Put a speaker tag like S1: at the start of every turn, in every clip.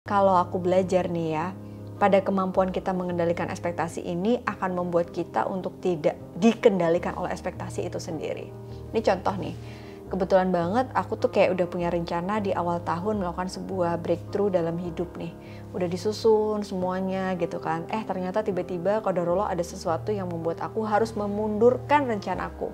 S1: Kalau aku belajar nih ya, pada kemampuan kita mengendalikan ekspektasi ini akan membuat kita untuk tidak dikendalikan oleh ekspektasi itu sendiri. Ini contoh nih, kebetulan banget aku tuh kayak udah punya rencana di awal tahun melakukan sebuah breakthrough dalam hidup nih. Udah disusun semuanya gitu kan. Ternyata tiba-tiba qadarullah ada sesuatu yang membuat aku harus memundurkan rencanaku.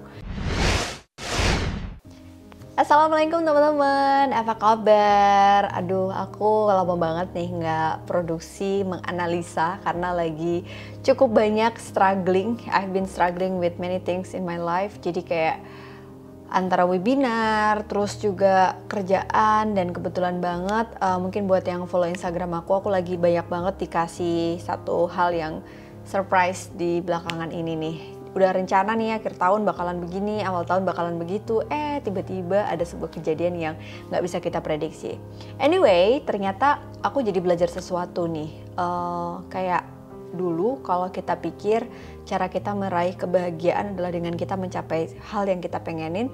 S1: Assalamualaikum teman-teman, apa kabar? Aduh, aku lama banget nih nggak produksi menganalisa karena lagi cukup banyak struggling. I've been struggling with many things in my life. Jadi kayak antara webinar, terus juga kerjaan, dan kebetulan banget mungkin buat yang follow Instagram aku lagi banyak banget dikasih satu hal yang surprise di belakangan ini nih. Udah rencana nih akhir tahun bakalan begini, awal tahun bakalan begitu, tiba-tiba ada sebuah kejadian yang nggak bisa kita prediksi. Anyway, ternyata aku jadi belajar sesuatu nih, kayak dulu kalau kita pikir cara kita meraih kebahagiaan adalah dengan kita mencapai hal yang kita pengenin,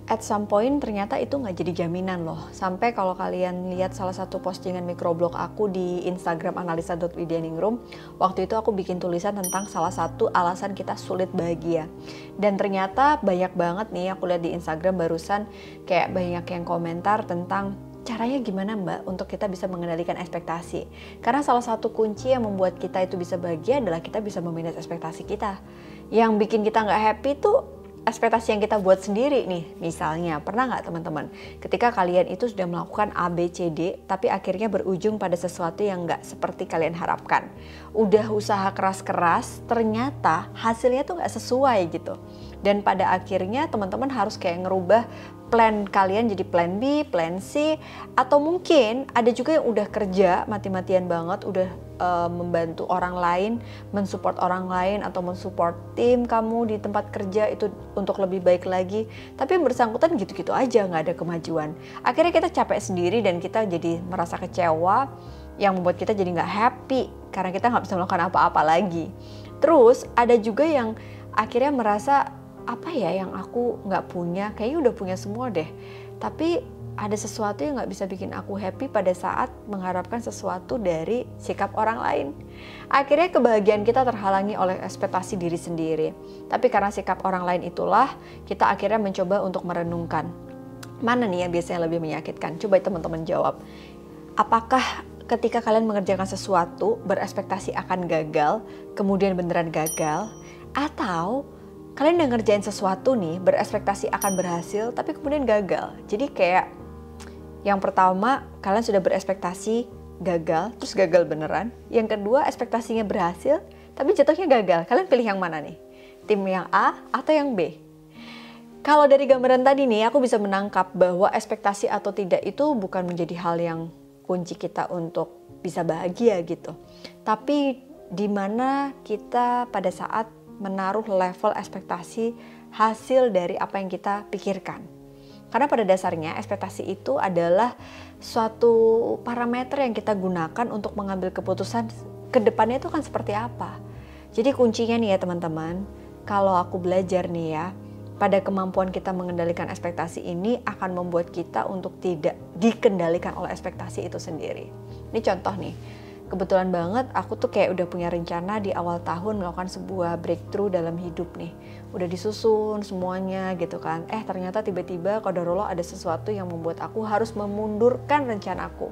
S1: at some point ternyata itu nggak jadi jaminan loh. Sampai kalau kalian lihat salah satu postingan microblog aku di Instagram analisa.widyaningrum, waktu itu aku bikin tulisan tentang salah satu alasan kita sulit bahagia. Dan ternyata banyak banget nih aku lihat di Instagram barusan, kayak banyak yang komentar tentang caranya gimana mbak untuk kita bisa mengendalikan ekspektasi. Karena salah satu kunci yang membuat kita itu bisa bahagia adalah kita bisa memanage ekspektasi kita. Yang bikin kita nggak happy tuh ekspektasi yang kita buat sendiri nih. Misalnya, pernah nggak teman-teman ketika kalian itu sudah melakukan A, B, C, D tapi akhirnya berujung pada sesuatu yang nggak seperti kalian harapkan. Udah usaha keras-keras, ternyata hasilnya tuh nggak sesuai gitu. Dan pada akhirnya teman-teman harus kayak ngerubah plan kalian jadi plan B, plan C, atau mungkin ada juga yang udah kerja mati-matian banget, udah membantu orang lain, mensupport orang lain, atau mensupport tim kamu di tempat kerja itu untuk lebih baik lagi. Tapi yang bersangkutan gitu-gitu aja, nggak ada kemajuan. Akhirnya kita capek sendiri dan kita jadi merasa kecewa, yang membuat kita jadi nggak happy karena kita nggak bisa melakukan apa-apa lagi. Terus ada juga yang akhirnya merasa, apa ya yang aku nggak punya, kayaknya udah punya semua deh. Tapi ada sesuatu yang nggak bisa bikin aku happy pada saat mengharapkan sesuatu dari sikap orang lain. Akhirnya kebahagiaan kita terhalangi oleh ekspektasi diri sendiri. Tapi karena sikap orang lain itulah, kita akhirnya mencoba untuk merenungkan. Mana nih yang biasanya lebih menyakitkan? Coba teman-teman jawab. Apakah ketika kalian mengerjakan sesuatu, berekspektasi akan gagal, kemudian beneran gagal? Atau kalian udah ngerjain sesuatu nih, berekspektasi akan berhasil, tapi kemudian gagal? Jadi kayak yang pertama, kalian sudah berekspektasi gagal, terus gagal beneran. Yang kedua, ekspektasinya berhasil, tapi jatuhnya gagal. Kalian pilih yang mana nih? Tim yang A atau yang B? Kalau dari gambaran tadi nih, aku bisa menangkap bahwa ekspektasi atau tidak itu bukan menjadi hal yang kunci kita untuk bisa bahagia gitu. Tapi di mana kita pada saat menaruh level ekspektasi hasil dari apa yang kita pikirkan. Karena pada dasarnya ekspektasi itu adalah suatu parameter yang kita gunakan untuk mengambil keputusan ke depannya itu kan seperti apa. Jadi kuncinya nih ya teman-teman, kalau aku belajar nih ya, pada kemampuan kita mengendalikan ekspektasi ini akan membuat kita untuk tidak dikendalikan oleh ekspektasi itu sendiri. Ini contoh nih, kebetulan banget aku tuh kayak udah punya rencana di awal tahun melakukan sebuah breakthrough dalam hidup nih. Udah disusun semuanya gitu kan. Ternyata tiba-tiba qadarullah ada sesuatu yang membuat aku harus memundurkan rencanaku.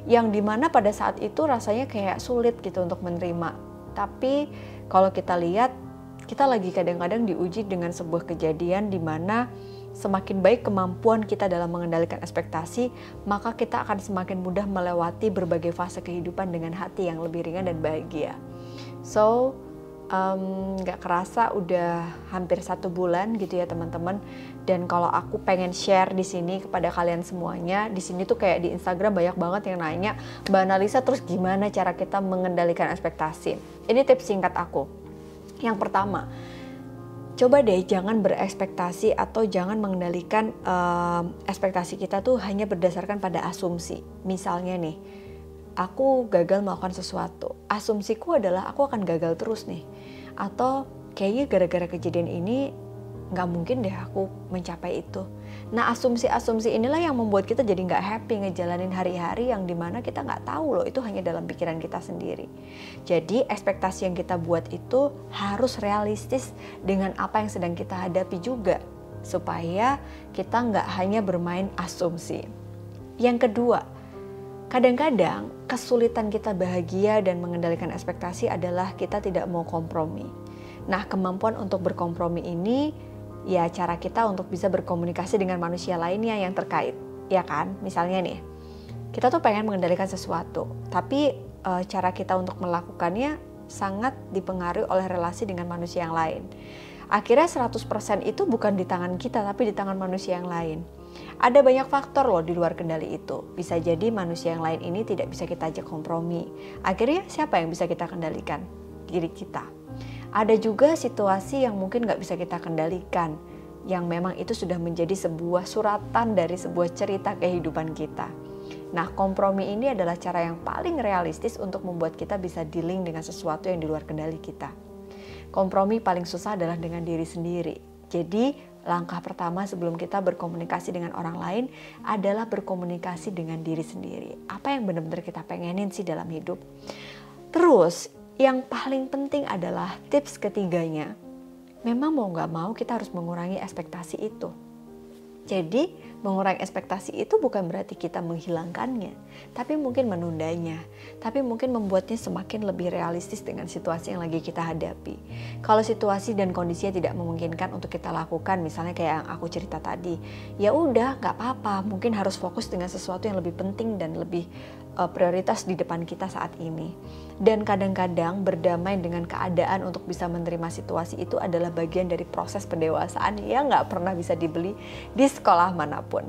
S1: Yang dimana pada saat itu rasanya kayak sulit gitu untuk menerima. Tapi kalau kita lihat, kita lagi kadang-kadang diuji dengan sebuah kejadian di mana semakin baik kemampuan kita dalam mengendalikan ekspektasi, maka kita akan semakin mudah melewati berbagai fase kehidupan dengan hati yang lebih ringan dan bahagia. So, gak kerasa udah hampir 1 bulan gitu ya teman-teman. Dan kalau aku pengen share di sini kepada kalian semuanya, di sini tuh kayak di Instagram banyak banget yang nanya, Mbak Analisa terus gimana cara kita mengendalikan ekspektasi? Ini tips singkat aku. Yang pertama, coba deh jangan berekspektasi atau jangan mengendalikan ekspektasi kita tuh hanya berdasarkan pada asumsi. Misalnya nih, aku gagal melakukan sesuatu. Asumsiku adalah aku akan gagal terus nih. Atau kayaknya gara-gara kejadian ini nggak mungkin deh aku mencapai itu. Nah, asumsi-asumsi inilah yang membuat kita jadi nggak happy ngejalanin hari-hari yang dimana kita nggak tahu loh, itu hanya dalam pikiran kita sendiri. Jadi ekspektasi yang kita buat itu harus realistis dengan apa yang sedang kita hadapi juga, supaya kita nggak hanya bermain asumsi. Yang kedua, kadang-kadang kesulitan kita bahagia dan mengendalikan ekspektasi adalah kita tidak mau kompromi. Nah, kemampuan untuk berkompromi ini ya cara kita untuk bisa berkomunikasi dengan manusia lainnya yang terkait, ya kan? Misalnya nih, kita tuh pengen mengendalikan sesuatu, tapi cara kita untuk melakukannya sangat dipengaruhi oleh relasi dengan manusia yang lain. Akhirnya 100% itu bukan di tangan kita, tapi di tangan manusia yang lain. Ada banyak faktor loh di luar kendali itu. Bisa jadi manusia yang lain ini tidak bisa kita ajak kompromi. Akhirnya siapa yang bisa kita kendalikan? Diri kita. Ada juga situasi yang mungkin gak bisa kita kendalikan, yang memang itu sudah menjadi sebuah suratan dari sebuah cerita kehidupan kita. Nah, kompromi ini adalah cara yang paling realistis untuk membuat kita bisa dealing dengan sesuatu yang di luar kendali kita. Kompromi paling susah adalah dengan diri sendiri. Jadi, langkah pertama sebelum kita berkomunikasi dengan orang lain adalah berkomunikasi dengan diri sendiri. Apa yang benar-benar kita pengenin sih dalam hidup? Terus, yang paling penting adalah tips ketiganya, memang mau gak mau kita harus mengurangi ekspektasi itu. Jadi mengurangi ekspektasi itu bukan berarti kita menghilangkannya, tapi mungkin menundanya, tapi mungkin membuatnya semakin lebih realistis dengan situasi yang lagi kita hadapi. Kalau situasi dan kondisinya tidak memungkinkan untuk kita lakukan, misalnya kayak yang aku cerita tadi, ya udah gak apa-apa, mungkin harus fokus dengan sesuatu yang lebih penting dan lebih prioritas di depan kita saat ini. Dan kadang-kadang berdamai dengan keadaan untuk bisa menerima situasi itu adalah bagian dari proses pendewasaan yang gak pernah bisa dibeli di sekolah manapun.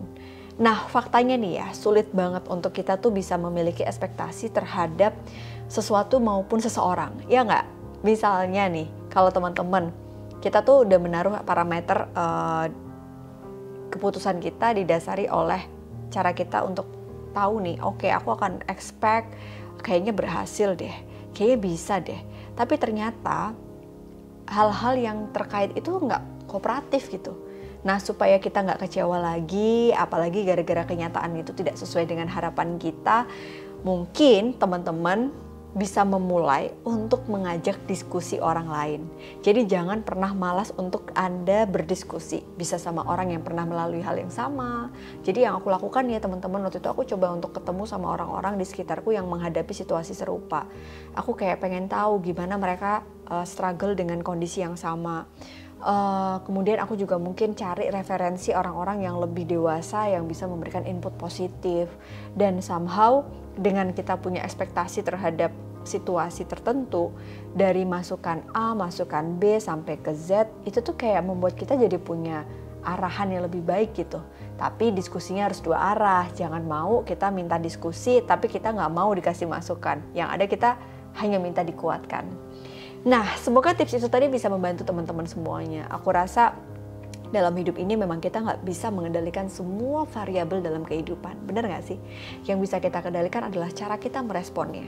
S1: Nah, faktanya nih ya, sulit banget untuk kita tuh bisa memiliki ekspektasi terhadap sesuatu maupun seseorang, ya nggak? Misalnya nih, kalau teman-teman, kita tuh udah menaruh parameter keputusan kita didasari oleh cara kita untuk tahu nih, oke, aku akan expect kayaknya berhasil deh, kayaknya bisa deh. Tapi ternyata hal-hal yang terkait itu nggak kooperatif gitu. Nah, supaya kita nggak kecewa lagi, apalagi gara-gara kenyataan itu tidak sesuai dengan harapan kita, mungkin teman-teman bisa memulai untuk mengajak diskusi orang lain. Jadi jangan pernah malas untuk Anda berdiskusi. Bisa sama orang yang pernah melalui hal yang sama. Jadi yang aku lakukan ya teman-teman, waktu itu aku coba untuk ketemu sama orang-orang di sekitarku yang menghadapi situasi serupa. Aku kayak pengen tahu gimana mereka struggle dengan kondisi yang sama. Kemudian aku juga mungkin cari referensi orang-orang yang lebih dewasa yang bisa memberikan input positif. Dan somehow dengan kita punya ekspektasi terhadap situasi tertentu, dari masukan A, masukan B sampai ke Z, itu tuh kayak membuat kita jadi punya arahan yang lebih baik gitu. Tapi diskusinya harus dua arah, jangan mau kita minta diskusi tapi kita nggak mau dikasih masukan, yang ada kita hanya minta dikuatkan. Nah, semoga tips itu tadi bisa membantu teman-teman semuanya. Aku rasa dalam hidup ini memang kita nggak bisa mengendalikan semua variabel dalam kehidupan, benar nggak sih? Yang bisa kita kendalikan adalah cara kita meresponnya.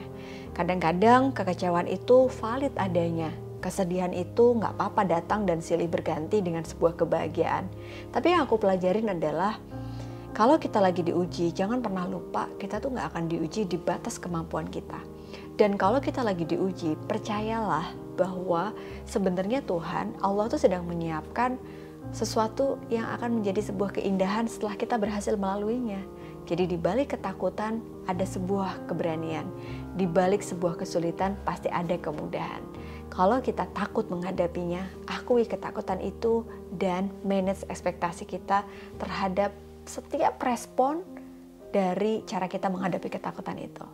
S1: Kadang-kadang kekecewaan itu valid adanya, kesedihan itu nggak apa-apa datang dan silih berganti dengan sebuah kebahagiaan. Tapi yang aku pelajarin adalah kalau kita lagi diuji, jangan pernah lupa kita tuh nggak akan diuji di batas kemampuan kita. Dan kalau kita lagi diuji, percayalah bahwa sebenarnya Tuhan, Allah tuh sedang menyiapkan sesuatu yang akan menjadi sebuah keindahan setelah kita berhasil melaluinya. Jadi di balik ketakutan ada sebuah keberanian. Di balik sebuah kesulitan pasti ada kemudahan. Kalau kita takut menghadapinya, akui ketakutan itu dan manage ekspektasi kita terhadap setiap respon dari cara kita menghadapi ketakutan itu.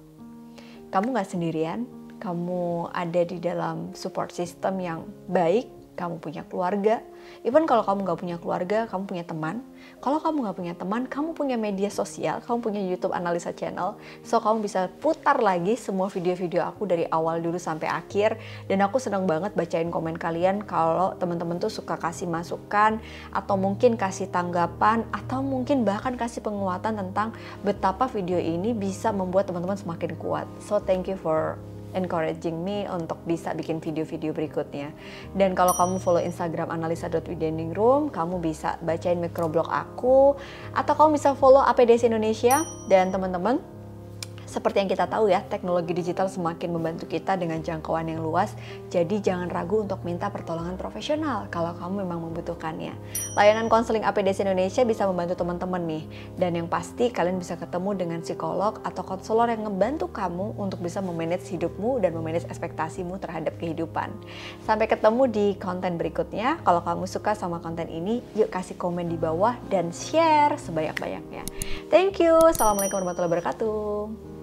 S1: Kamu gak sendirian, kamu ada di dalam support system yang baik, kamu punya keluarga. Even kalau kamu gak punya keluarga, kamu punya teman. Kalau kamu gak punya teman, kamu punya media sosial, kamu punya YouTube Analisa Channel. So kamu bisa putar lagi semua video-video aku dari awal dulu sampai akhir. Dan aku senang banget bacain komen kalian kalau teman-teman tuh suka kasih masukan, atau mungkin kasih tanggapan, atau mungkin bahkan kasih penguatan tentang betapa video ini bisa membuat teman-teman semakin kuat. So thank you for encouraging me untuk bisa bikin video-video berikutnya. Dan kalau kamu follow Instagram analisa.widendingroom, kamu bisa bacain microblog aku, atau kamu bisa follow APDC Indonesia. Dan teman-teman, seperti yang kita tahu ya, teknologi digital semakin membantu kita dengan jangkauan yang luas. Jadi jangan ragu untuk minta pertolongan profesional kalau kamu memang membutuhkannya. Layanan konseling APDC Indonesia bisa membantu teman-teman nih. Dan yang pasti kalian bisa ketemu dengan psikolog atau konselor yang ngebantu kamu untuk bisa memanage hidupmu dan memanage ekspektasimu terhadap kehidupan. Sampai ketemu di konten berikutnya. Kalau kamu suka sama konten ini, yuk kasih komen di bawah dan share sebanyak-banyaknya. Thank you. Assalamualaikum warahmatullahi wabarakatuh.